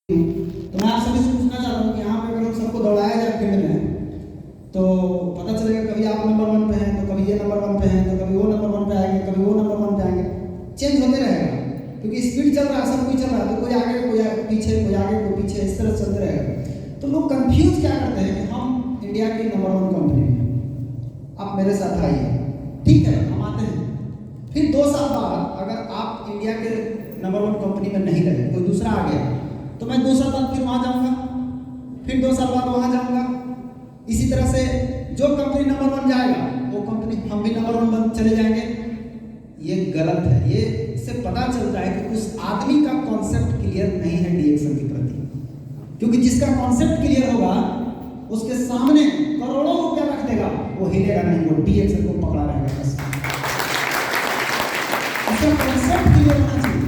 तो मैं आप सभी से पूछना चाहता हूँ कि यहाँ पे अगर हम सबको दौड़ाया जाए फील्ड में तो पता चलेगा कभी आप नंबर 1 पे हैं तो कभी ये नंबर 1 पे हैं तो कभी वो नंबर 1 पे आएंगे, कभी वो नंबर 1 पे आएंगे, चेंज होते रहेगा क्योंकि स्पीड चल रहा है, सब कुछ चल रहा है, तो कोई आगे कोई पीछे, कोई आगे कोई पीछे, इस तरह चलते रहेगा। तो लोग कंफ्यूज क्या करते हैं कि हम इंडिया की नंबर 1 कंपनी में, आप मेरे साथ आइए, ठीक है हम आते हैं, फिर 2 साल बाद अगर आप इंडिया के नंबर 1 कंपनी में नहीं रहे, कोई दूसरा आ गया, तो मैं 2 साल बाद फिर वहाँ जाऊँगा, फिर 2 साल बाद वहाँ जाऊँगा। इसी तरह से जो कंपनी नंबर 1 जाएगा वो कंपनी हम भी नंबर 1 बन चले जाएंगे। ये गलत है। ये इससे पता चलता है कि उस आदमी का कॉन्सेप्ट क्लियर नहीं है डीएक्शन के प्रति, क्योंकि जिसका कॉन्सेप्ट क्लियर होगा उसके सामने करोड़ों रुपया रख देगा, वो हिलेगा नहीं, वो डीएक्शन को पकड़ा रहेगा। बस इसका कॉन्सेप्ट क्लियर होना चाहिए।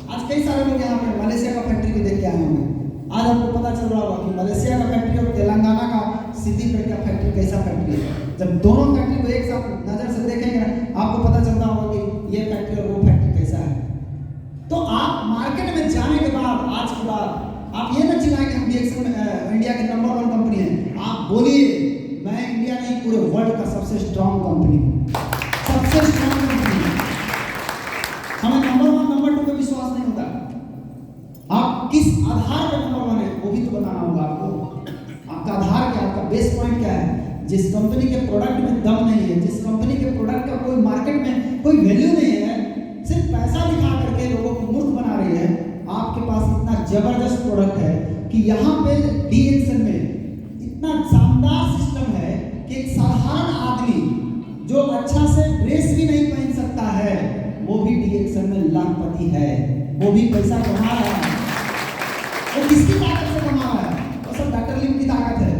आज कई सारे लोग यहाँ पे मलेशिया का फैक्ट्री भी देख के आए होंगे। आज आपको पता चल रहा होगा कि मलेशिया का फैक्ट्री और तेलंगाना का सिद्दीपेट का फैक्ट्री कैसा फैक्ट्री है। जब दोनों फैक्ट्री को एक साथ नजर से देखेंगे आपको पता चलता होगा कि ये फैक्ट्री और वो फैक्ट्री कैसा है। तो आप मार्केट में जाने के बाद, आज के बाद आप ये न चिल्लाएं कि हम डीएक्शन इंडिया की नंबर 1 कंपनी है। आप बोलिए मैं इंडिया नहीं पूरे वर्ल्ड का सबसे स्ट्रॉन्ग कंपनी, सबसे स्ट्रॉन्ग कंपनी। हमें नंबर 1 नंबर 2 पे विश्वास नहीं होता। आप किस आधार पर नंबर 1 है वो भी तो बताना होगा आपको। आपका आधार क्या, आपका बेस पॉइंट क्या है। जिस कंपनी के प्रोडक्ट में दम नहीं है, जिस कंपनी के प्रोडक्ट का कोई मार्केट में कोई वैल्यू नहीं है, सिर्फ पैसा दिखा करके लोगों को मूर्ख बना रही है, आपके पास इतना जबरदस्त प्रोडक्ट है कि यहाँ पे डीएक्शन में इतना शानदार सिस्टम है कि एक साधारण आदमी जो अच्छा से ड्रेस भी नहीं पहन सकता है वो भी डीएक्शन में लाखपति है, वो भी पैसा कमा रहा है। वो किसकी ताकत से कमा रहा है? वो सब डॉक्टर लिम की ताकत है।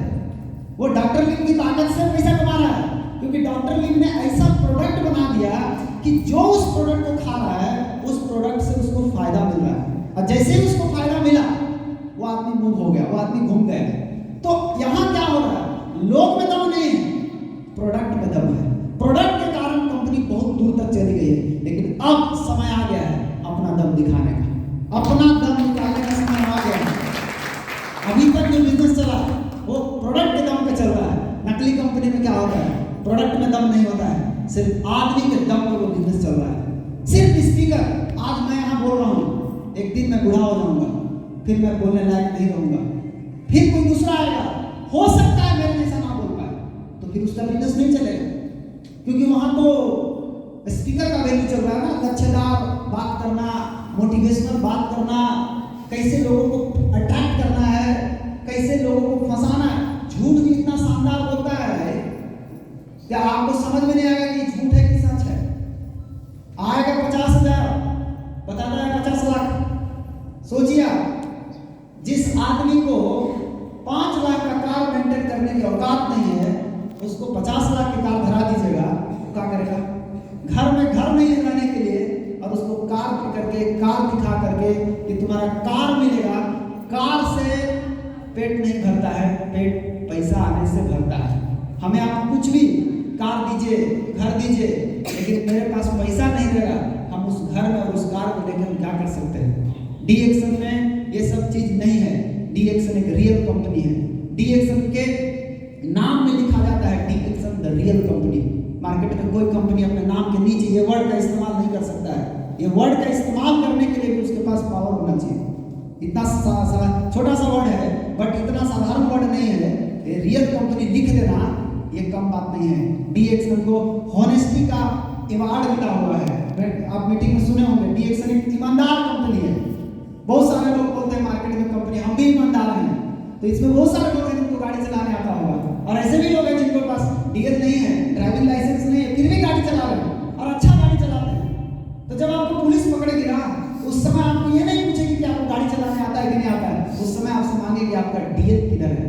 वो डॉक्टर लिम की ताकत से पैसा कमा रहा है क्योंकि डॉक्टर लिम ने ऐसा प्रोडक्ट बना दिया कि जो उस प्रोडक्ट को खा रहा है उस प्रोडक्ट से उसको फायदा मिल रहा है, और जैसे ही उसको फायदा मिला वो आदमी मूव हो गया, वो आदमी घूम गया। तो यहाँ क्या हो रहा है? लोग में दम नहीं है, प्रोडक्ट में दम है। प्रोडक्ट के कारण कंपनी बहुत दूर तक चली गई है, लेकिन अब समय आ गया है अपना दम दिखाने का, अपना दम निकालने का समय आ गया है। अभी तक जो बिजनेस चला वो प्रोडक्ट के दम पे चल रहा है। नकली कंपनी में क्या होता है? प्रोडक्ट में दम नहीं होता है, सिर्फ आदमी के दम पे वो बिजनेस चल रहा है। सिर्फ स्पीकर, आज मैं यहाँ बोल रहा हूँ, एक दिन मैं बूढ़ा हो जाऊंगा, फिर मैं बोलने लायक नहीं रहूंगा, फिर कोई दूसरा आएगा, हो सकता है मेरे जैसा ना बोल पाए, तो फिर उसका बिजनेस नहीं चलेगा, क्योंकि वहां तो स्पीकर का वैल्यू चल रहा है ना, लच्छेदार बात करना, मोटिवेशनल बात करना, कैसे लोगों को अट्रैक्ट करना है, कैसे लोगों को फंसाना है। झूठ भी इतना शानदार होता है कि आपको समझ में नहीं आएगा कि झूठ है कि सच है। आएगा 50,000, बताता है 50 लाख। सोचिए जिस आदमी को 5 लाख का कार मेंटेन करने की औकात नहीं है, उसको 50 लाख की कार धरा दीजिएगा, तो क्या करेगा? घर में घर नहीं रहने के लिए और उसको कार पे करके, कार दिखा करके कि तुम्हारा कार मिलेगा, कार से पेट नहीं भरता है, पेट पैसा आने से भरता है। हमें आप कुछ भी कार दीजिए, घर दीजिए, लेकिन मेरे पास पैसा नहीं रहेगा, हम उस घर में और उस कार को लेकर हम क्या कर सकते हैं? डीएक्शन में ये सब चीज नहीं है। डीएक्शन एक रियल कंपनी है। डीएक्शन के नाम में लिखा जाता है डीएक्शन द रियल कंपनी। मार्केट में कोई कंपनी अपने नाम के नीचे ये वर्ड का इस्तेमाल नहीं कर सकता है। ये वर्ड का इस्तेमाल करने के लिए भी उसके पास पावर होना चाहिए। इतना छोटा सा वर्ड है बट इतना साधारण वर्ड नहीं है। ये रियल कंपनी लिख देना ये कम बात नहीं है। डीएक्शन को हॉनेस्टी का अवार्ड मिला हुआ है। आप मीटिंग में सुने होंगे, डीएक्शन एक ईमानदार कंपनी है। बहुत सारे लोग बोलते हैं मार्केट में कंपनी, हम भी ईमानदार हैं, तो इसमें बहुत सारे लोग हैं जिनको गाड़ी चलाने आता होगा, और ऐसे भी लोग हैं जिनके पास डीएल नहीं है, ड्राइविंग लाइसेंस नहीं है, फिर भी गाड़ी चला रहे हैं और अच्छा गाड़ी चलाते हैं। तो जब आपको पुलिस पकड़ेगी ना, उस समय आपको ये नहीं पूछेगी कि आपको गाड़ी चलाने आता है कि नहीं आता है, उस समय आपसे मांगेगी आपका डीएल किधर है,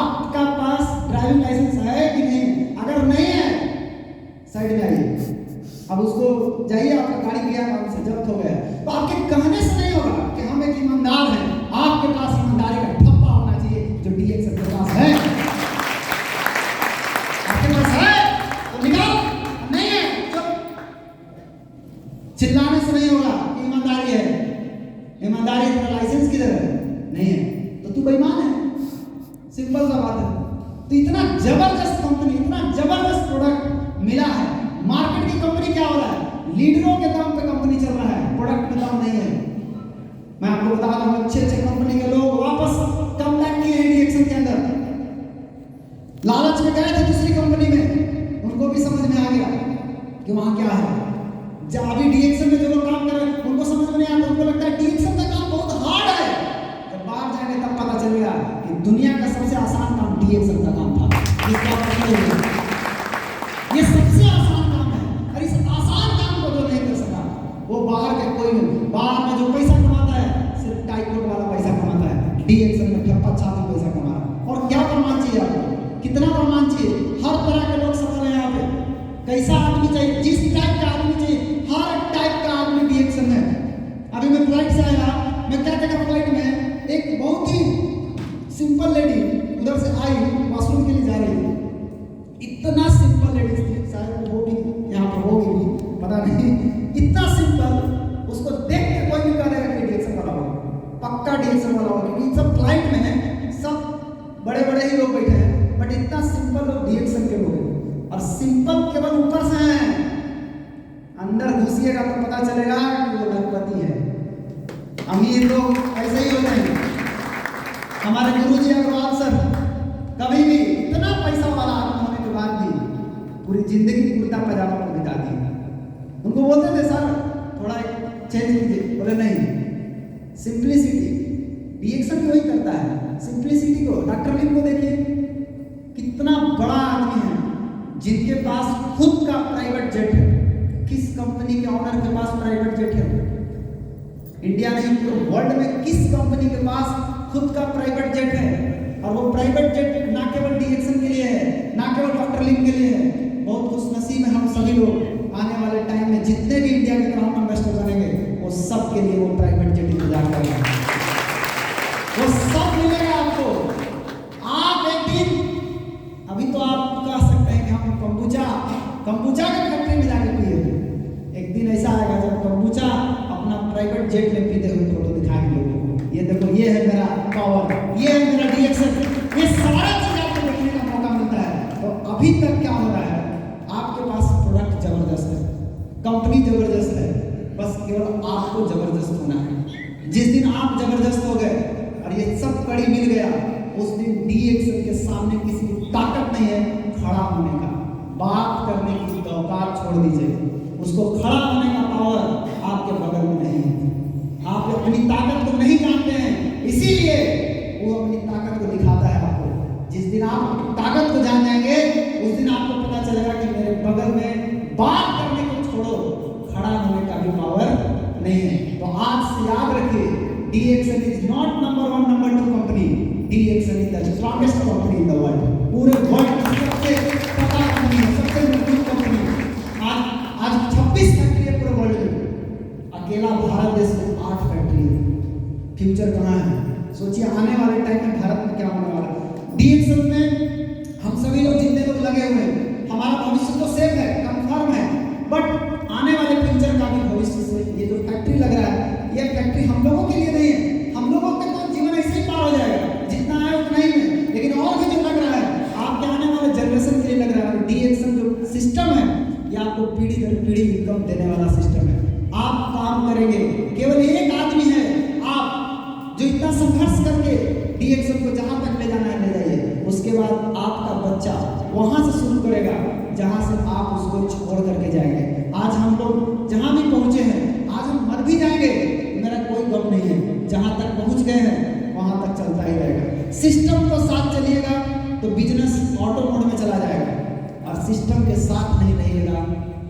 आपका पास ड्राइविंग लाइसेंस है कि नहीं। अगर नहीं है, साइड में आइए, अब उसको जाइए, आपका गाड़ी गया काम से जब्त हो गया। तो आपके कहने से नहीं होगा कि हम एक ईमानदार हैं, आपके पास ईमानदारी का ठप्पा होना चाहिए जो डीएक्शन के पास है। आपके पास है तो निकाल, नहीं है तो चिल्लाने से नहीं होगा कि ईमानदारी है। ईमानदारी, अपना लाइसेंस किधर है? जबरदस्त कंपनी, इतना जबरदस्त प्रोडक्ट मिला है। मार्केट की कंपनी क्या हो रहा है, लीडरों के दाम पे कंपनी चल रहा है, प्रोडक्ट में दाम नहीं है। मैं आपको बता दूं, अच्छे अच्छे कंपनी के लोग वापस कम बैक किए हैं डीएक्सन के अंदर। लालच में गए थे दूसरी कंपनी में, उनको भी समझ में आ गया कि वहां क्या है। जब अभी डीएक्सन में जो लोग काम कर रहे हैं उनको समझ में नहीं आता, उनको लगता है डीएक्सन का काम बहुत हार्ड है। जब बाहर जाएंगे तब पता चलेगा कि दुनिया का सबसे आसान काम डीएक्सन का काम था। ये सबसे आसान काम है, और इस आसान काम को जो नहीं कर सका वो बाहर के कोई नहीं। बाहर में जो पैसा कमाता है सिर्फ टाइकोट वाला पैसा कमाता है, डीएक्सन में ठप्पा छापी पैसा कमा रहा है। और क्या प्रमाण चाहिए आपको, कितना प्रमाण चाहिए? हर तरह के लोग सफल हैं यहाँ पे। कैसा आदमी चाहिए, जिस टाइप का आदमी चाहिए, हर टाइप का आदमी डीएक्सन है। अभी मैं फ्लाइट से आया, मैं क्या देखा फ्लाइट में एक बहुत ही सिंपल लेडी उधर से आई, वॉशरूम के लिए जा रही थी। इतना सिंपल लेडी थी, शायद वो भी यहाँ पर होगी भी, पता नहीं। इतना सिंपल, उसको देख के कोई भी कह देगा कि डीएक्सन वाला होगा, पक्का डीएक्सन वाला होगा, क्योंकि सब फ्लाइट में है, सब बड़े बड़े ही लोग बैठे हैं, बट इतना सिंपल लोग डीएक्सन के लोग हैं। और सिंपल केवल ऊपर से है, अंदर घुसिएगा तो पता चलेगा कि वो लखपति है। अमीर लोग ऐसे ही होते हैं। हमारे गुरुजी अग्रवाल सर कभी भी इतना पैसा वाला आदमी होने के बाद भी पूरी जिंदगी कुर्ता पजामा पर बिता दी। उनको बोलते थे सर थोड़ा चेंज कीजिए, बोले नहीं, सिंप्लिसिटी। डीएक्सन भी वही करता है, सिंप्लिसिटी को। डॉक्टर लिम को देखिए, कितना बड़ा आदमी है, जिनके पास खुद का प्राइवेट जेट है। किस कंपनी के ऑनर के पास प्राइवेट जेट है? इंडिया नहीं, पूरे वर्ल्ड में किस कंपनी के पास खुद का प्राइवेट जेट है? और वो प्राइवेट जेट ना केवल डीएक्सन के लिए है, ना केवल डॉक्टर लिम के लिए है। बहुत खुशनसीब है हम सभी लोग। आने वाले टाइम में जितने भी इंडिया के ग्राउंड इन्वेस्टर बनेंगे वो सब के लिए वो प्राइवेट जेट इंतजार करेगा, वो सब मिलेगा आपको। आप एक दिन, अभी तो आप कह सकते हैं कि हम कंबुचा के फैक्ट्री में जाके पिए। एक दिन ऐसा आएगा जब कंबुचा अपना प्राइवेट जेट में पीते हुए फोटो दिखाएंगे लोगों को, ये देखो, ये है मेरा पावर, ये है मेरा डीएक्सन। ये सारा चीज आपको देखने का मौका मिलता है। तो अभी तक क्या हो रहा है, आपके पास प्रोडक्ट जबरदस्त है, कंपनी जबरदस्त है, बस केवल आपको जबरदस्त होना है। जिस दिन आप जबरदस्त हो गए और ये सब कड़ी मिल गया, उस दिन डीएक्सन के सामने किसी की ताकत नहीं है खड़ा होने का। बात करने की औकात छोड़ दीजिए, उसको खड़ा होने का पावर आपके बगल में नहीं है। आप अपनी ताकत को नहीं जानते हैं, इसीलिए वो अपनी ताकत को दिखाता है आपको। जिस दिन आप ताकत को जान जाएंगे, उस दिन आपको पता चलेगा कि मेरे बगल में बात करने को छोड़ो, खड़ा होने का भी पावर नहीं है। तो आज से याद रखिए, Dixon is not number 1 number 2 company, Dixon is the strongest company in the world. पूरे वर्ल्ड की सबसे पता कंपनी है, सबसे मजबूत कंपनी। आज 26 फैक्ट्री है पूरे वर्ल्ड में, अकेला भारत देश में 8 फैक्ट्री है। फ्यूचर कहाँ है? सोचिए आने वाले टाइम में भारत में क्या होने वाला है। डीएक्सन में हम सभी लोग जितने लोग लगे हुए हैं, हमारा भविष्य तो सेफ है, कंफर्म है, बट आने वाले फ्यूचर का भी भविष्य से ये जो फैक्ट्री लग रहा है, ये फैक्ट्री हम लोगों के लिए नहीं है। हम लोगों का तो जीवन ऐसे ही पार हो जाएगा, जितना है उतना ही है, लेकिन और भी जो लग रहा है आपके आने वाले जनरेशन के लिए लग रहा है। डीएक्सन जो सिस्टम है, ये आपको पीढ़ी दर पीढ़ी इनकम देने वाला सिस्टम है। आप काम करेंगे, केवल एक आदमी है आप, जो इतना संघर्ष करके डीएक्सन को जहां तक ले जाना है ले जाइए। उसके बाद आपका बच्चा वहां से शुरू करेगा जहां से आप उसको छोड़ करके जाएंगे। आज हम लोग जहां भी पहुंचे हैं, आज हम मर भी जाएंगे, मेरा कोई गम नहीं है। जहां तक पहुंच गए हैं वहां तक चलता ही रहेगा। सिस्टम को साथ चलिएगा तो बिजनेस ऑटो मोड में चला जाएगा, और सिस्टम के साथ नहीं रहिएगा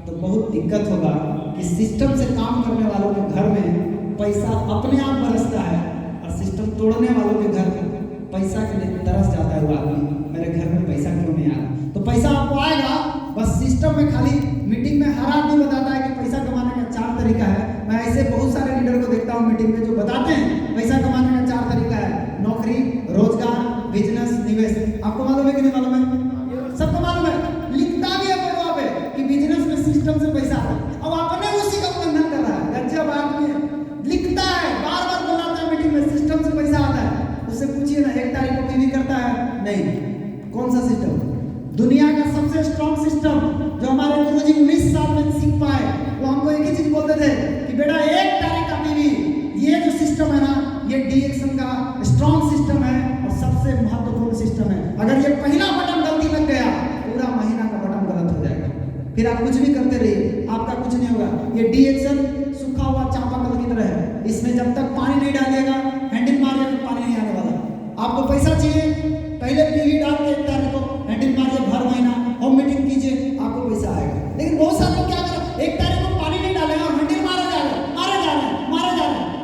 तो बहुत दिक्कत होगा कि सिस्टम से काम करने वालों के घर में पैसा अपने आप बरसता है, और सिस्टम तोड़ने वालों के घर में पैसा के लिए तरस जाता है वो आदमी, मेरे घर में पैसा क्यों नहीं आ रहा। तो पैसा आपको आएगा, बस सिस्टम में खाली मीटिंग में हर आदमी बताता है कि पैसा कमाने का 4 तरीका है। मैं ऐसे बहुत सारे लीडर को देखता हूँ मीटिंग में जो बताते हैं पैसा कमाने का 4 तरीका है, नौकरी, रोजगार, बिजनेस, निवेश। आपको मालूम है कि नहीं मालूम है? सबको मालूम है, लिखता भी है बोर्डवा पे कि बिजनेस में सिस्टम से पैसा आता है। अब आपने उसी का उल्लंघन कर रहा है। गजब आदमी है, लिखता है, बार बार बुलाता है मीटिंग में, सिस्टम से पैसा आता है। उससे पूछिए ना, 1 तारीख को भी करता है? नहीं। कौन सा सिस्टम? दुनिया का सबसे स्ट्रॉन्ग सिस्टम जो हमारे गुरुजी 19 साल में सीख पाए, वो हमको एक ही चीज बोलते थे कि बेटा एक तारीख का टीवी, ये जो सिस्टम है ना, ये डीएक्सन का स्ट्रॉन्ग सिस्टम है और सबसे महत्वपूर्ण सिस्टम है। अगर ये पहला बटन गलती लग गया, पूरा महीना का बटन गलत हो जाएगा, फिर आप कुछ भी करते रहिए, आपका कुछ नहीं होगा। ये डीएक्सन सूखा हुआ चापाकल की तरह है, इसमें जब तक पानी नहीं डालिएगा, हैंडल मारिएगा तो पानी नहीं आने वाला। आपको पैसा चाहिए, पहले टीवी डाल के एक तारीख को हैंडल मारिए, भर महीना होम मीटिंग कीजिए, आपको पैसा आएगा। लेकिन बहुत सारे लोग क्या करें, एक तारीख को पानी नहीं डालेगा और हैंडल मारे जा रहे हैं,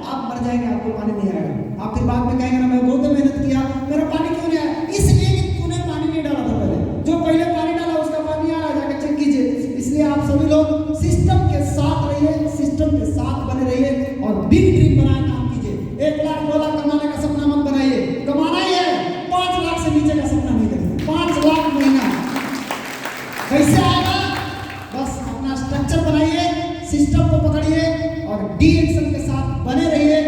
आप मर जाएंगे, आपको पानी नहीं आएगा। आप फिर बाद में कहेंगे ना मैं बहुत मेहनत किया, मेरा पानी क्यों नहीं आया? इसलिए कि तूने पानी नहीं डाला था पहले, जो पहले पानी डाला उसका पानी आ रहा, जाकर चेक कीजिए। इसलिए आप सभी लोग सिस्टम के साथ रहिए, सिस्टम के साथ बने रहिए और बिग ड्रीम बनाए काम कीजिए। 1 लाख 2 लाख कमाने का सपना मत बनाइए, कमाना ही है, 5 लाख से नीचे का सपना नहीं देखना। 5 लाख महीना कैसे आएगा? बस अपना स्ट्रक्चर बनाइए, सिस्टम को पकड़िए और डीएक्सन के साथ बने रहिए।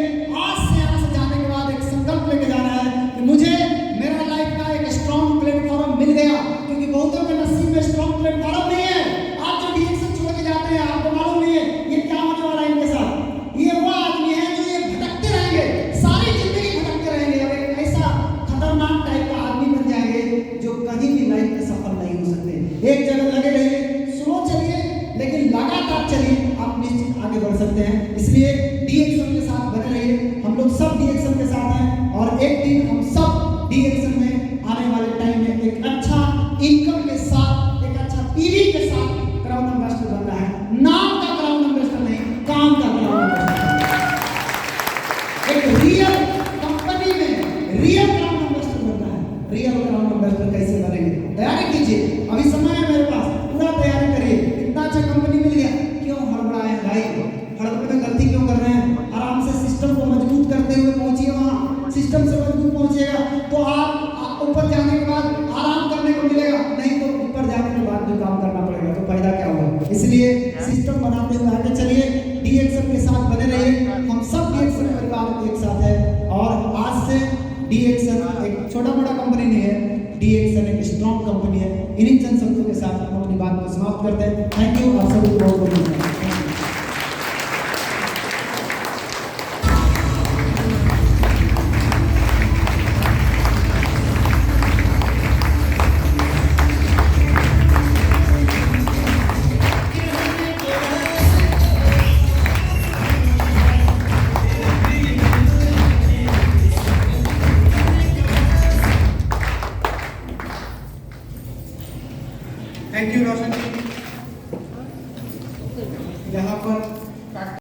आज से यहाँ से जाने के बाद एक संकल्प लेके जाना है कि मुझे मेरा लाइफ का एक स्ट्रॉन्ग प्लेटफॉर्म मिल गया, क्योंकि बहुतों के नसीब में स्ट्रॉन्ग प्लेटफॉर्म नहीं है। आप जो डीएक्सन छोड़ के जाते हैं, आपको मालूम नहीं है ये क्या होने वाला है इनके साथ। ये वो आदमी है जो ये भटकते रहेंगे, सारी जिंदगी भटकते रहेंगे और एक ऐसा खतरनाक टाइप का आदमी बन जाएंगे जो कहीं भी लाइफ में सफल नहीं हो सकते। एक जगह लगे रहिए, स्लो चलिए लेकिन लगातार चलिए, आप निश्चित आगे बढ़ सकते हैं। इसलिए डीएक्सन के साथ बने रहिए, हम लोग सब डीएक्सन के साथ हैं और एक दिन हम सब डीएक्सन में आने वाले टाइम में एक अच्छा इनकम के साथ, एक अच्छा टीवी के साथ क्राउन एम्बेसडर बनना है। नाम का क्राउन एम्बेसडर नहीं, काम का क्राउन एम्बेसडर। एक रियल कंपनी में रियल क्राउन एम्बेसडर बनना है। रियल क्राउन एम्बेसडर कैसे बनेंगे? तैयारी कीजिए, अभी समय है मेरे पास, पूरा तैयारी करिए। इतना अच्छा कंपनी मिल गया, क्यों हड़बड़ाए हैं भाई? हड़बड़ में गलती क्यों कर रहे हैं? आराम से सिस्टम को मजबूत करते हुए पहुंचिए वहां। सिस्टम से मजबूत पहुंचिएगा तो आप ऊपर जाने के बाद आराम करने को मिलेगा, नहीं तो ऊपर जाने के बाद जो काम करना पड़ेगा तो फायदा क्या होगा? इसलिए सिस्टम बनाते हुए आगे चलिए, डीएक्सन के साथ बने रहिए। हम सब डीएक्सन परिवार एक साथ है और आज से डीएक्सन एक छोटा मोटा कंपनी नहीं है, डीएक्सन एक स्ट्रॉन्ग कंपनी है। इन्हीं चंद शब्दों के साथ हम अपनी बात को समाप्त करते हैं। थैंक यू, आप सभी को बहुत बहुत धन्यवाद। थैंक यू रोशन जी। यहाँ पर